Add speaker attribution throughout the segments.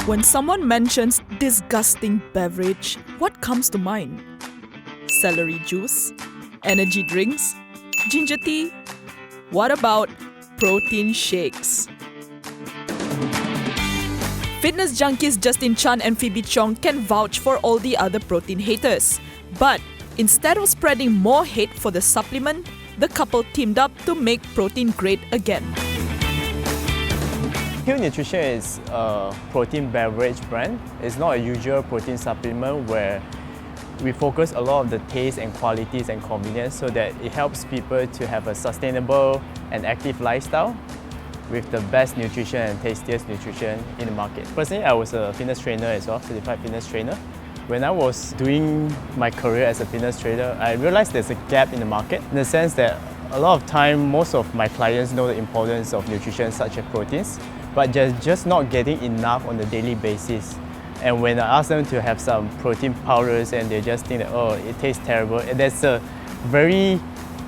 Speaker 1: When someone mentions disgusting beverage, what comes to mind? Celery juice? Energy drinks? Ginger tea? What about protein shakes? Fitness junkies Justin Chan and Phoebe Chong can vouch for all the other protein haters. But instead of spreading more hate for the supplement, the couple teamed up to make protein great again.
Speaker 2: Pure Nutrition is a protein beverage brand. It's not a usual protein supplement where we focus a lot of the taste and qualities and convenience so that it helps people to have a sustainable and active lifestyle with the best nutrition and tastiest nutrition in the market. Personally, I was a fitness trainer as well, certified fitness trainer. When I was doing my career as a fitness trainer, I realized there's a gap in the market in the sense that a lot of time, most of my clients know the importance of nutrition such as proteins, but just not getting enough on a daily basis. And when I ask them to have some protein powders and they just think that, oh, it tastes terrible, and there's a very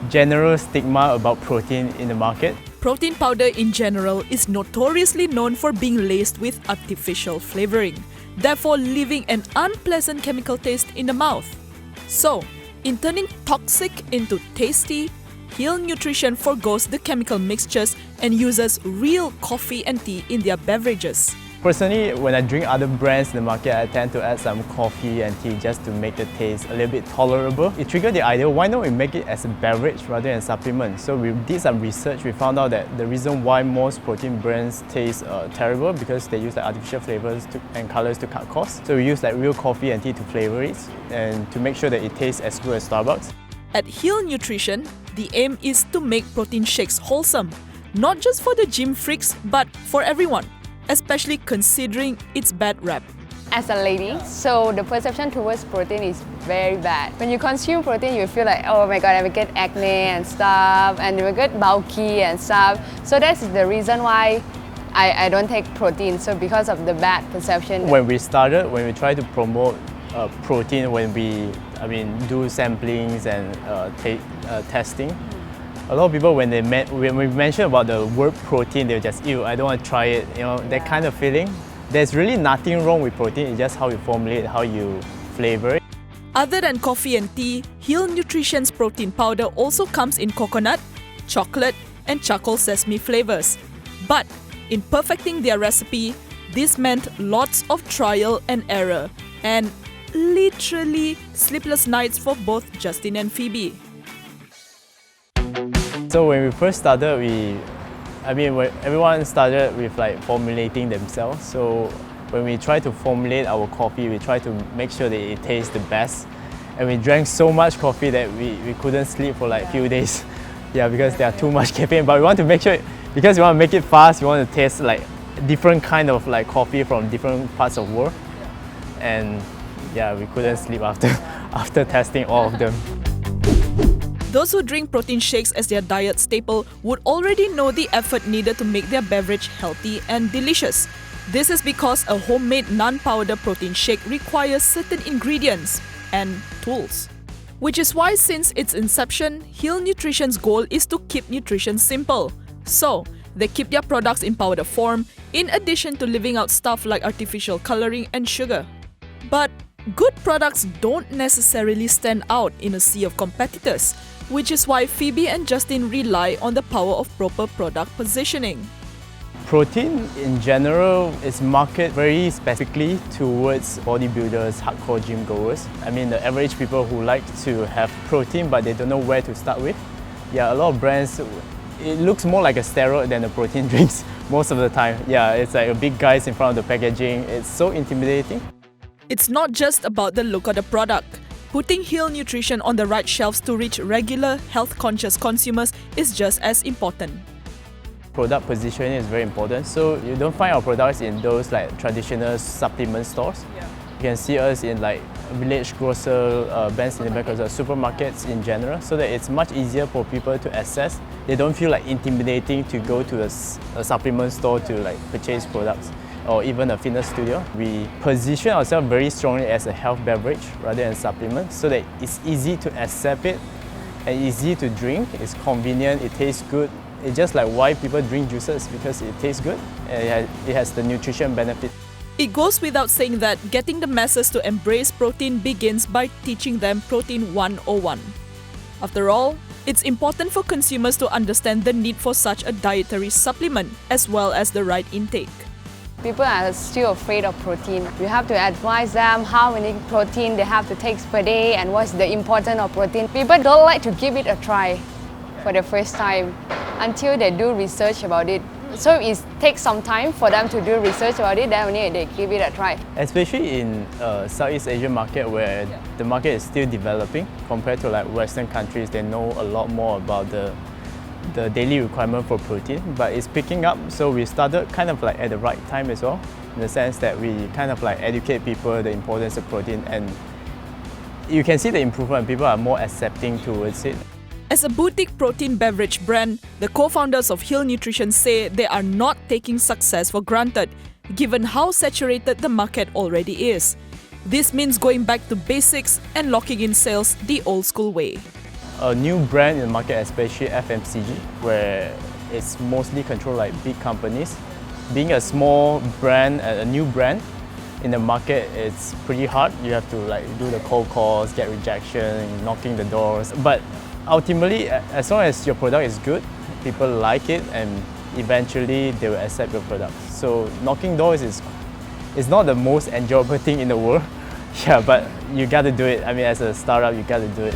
Speaker 2: general stigma about protein in the market.
Speaker 1: Protein powder in general is notoriously known for being laced with artificial flavoring, therefore leaving an unpleasant chemical taste in the mouth. So, in turning toxic into tasty, Heal Nutrition forgoes the chemical mixtures and uses real coffee and tea in their beverages.
Speaker 2: Personally, when I drink other brands in the market, I tend to add some coffee and tea just to make the taste a little bit tolerable. It triggered the idea, why not we make it as a beverage rather than a supplement? So we did some research, we found out that the reason why most protein brands taste terrible because they use like artificial flavors and colors to cut costs. So we use like real coffee and tea to flavor it and to make sure that it tastes as good as Starbucks.
Speaker 1: At Heal Nutrition, the aim is to make protein shakes wholesome, not just for the gym freaks, but for everyone, especially considering its bad rap.
Speaker 3: As a lady, so the perception towards protein is very bad. When you consume protein, you feel like, oh my god, I will get acne and stuff, and you will get bulky and stuff. So that's the reason why I don't take protein, so because of the bad perception.
Speaker 2: When we started, when we tried to promote protein, when we do samplings and testing, a lot of people when we mention about the word protein, they're just, ew, I don't want to try it, that kind of feeling. There's really nothing wrong with protein, it's just how you formulate, how you flavor it.
Speaker 1: Other than coffee and tea, Heal Nutrition's protein powder also comes in coconut, chocolate, and charcoal sesame flavors. But in perfecting their recipe, this meant lots of trial and error and literally sleepless nights for both Justin and Phoebe.
Speaker 2: So when we first started, everyone started with like formulating themselves. So when we try to formulate our coffee, we try to make sure that it tastes the best. And we drank so much coffee that we couldn't sleep for like a few days. Yeah, because there are too much caffeine. But we want to make sure, because we want to make it fast, we want to taste like different kind of like coffee from different parts of the world. And yeah, we couldn't sleep after testing all of them.
Speaker 1: Those who drink protein shakes as their diet staple would already know the effort needed to make their beverage healthy and delicious. This is because a homemade non-powder protein shake requires certain ingredients and tools. Which is why since its inception, Heal Nutrition's goal is to keep nutrition simple. So, they keep their products in powder form, in addition to leaving out stuff like artificial coloring and sugar. But good products don't necessarily stand out in a sea of competitors, which is why Phoebe and Justin rely on the power of proper product positioning.
Speaker 2: Protein in general is marketed very specifically towards bodybuilders, hardcore gym goers. The average people who like to have protein but they don't know where to start with. Yeah, a lot of brands, it looks more like a steroid than a protein drinks most of the time. Yeah, it's like a big guys in front of the packaging. It's so intimidating.
Speaker 1: It's not just about the look of the product. Putting Heal Nutrition on the right shelves to reach regular, health-conscious consumers is just as important.
Speaker 2: Product positioning is very important. So you don't find our products in those like traditional supplement stores. Yeah. You can see us in like village grocer, brands in the back of the supermarkets in general, so that it's much easier for people to access. They don't feel like intimidating to go to a supplement store to like purchase products, or even a fitness studio. We position ourselves very strongly as a health beverage rather than a supplement, so that it's easy to accept it and easy to drink. It's convenient, it tastes good. It's just like why people drink juices, because it tastes good and it has the nutrition benefit.
Speaker 1: It goes without saying that getting the masses to embrace protein begins by teaching them Protein 101. After all, it's important for consumers to understand the need for such a dietary supplement as well as the right intake.
Speaker 3: People are still afraid of protein. You have to advise them how many protein they have to take per day and what's the importance of protein. People don't like to give it a try for the first time until they do research about it. So it takes some time for them to do research about it, then only they give it a try.
Speaker 2: Especially in Southeast Asian market where the market is still developing compared to like Western countries, they know a lot more about the daily requirement for protein, but it's picking up. So we started kind of like at the right time as well, in the sense that we kind of like educate people the importance of protein, and you can see the improvement. People are more accepting towards it.
Speaker 1: As a boutique protein beverage brand, the co-founders of Hill Nutrition say they are not taking success for granted, given how saturated the market already is. This means going back to basics and locking in sales the old school way.
Speaker 2: A new brand in the market, especially FMCG, where it's mostly controlled like big companies. Being a small brand, a new brand in the market, it's pretty hard. You have to like do the cold calls, get rejection, knocking the doors. But ultimately, as long as your product is good, people like it, and eventually they will accept your product. So knocking doors is not the most enjoyable thing in the world. Yeah, but you got to do it. I mean, as a startup, you got to do it.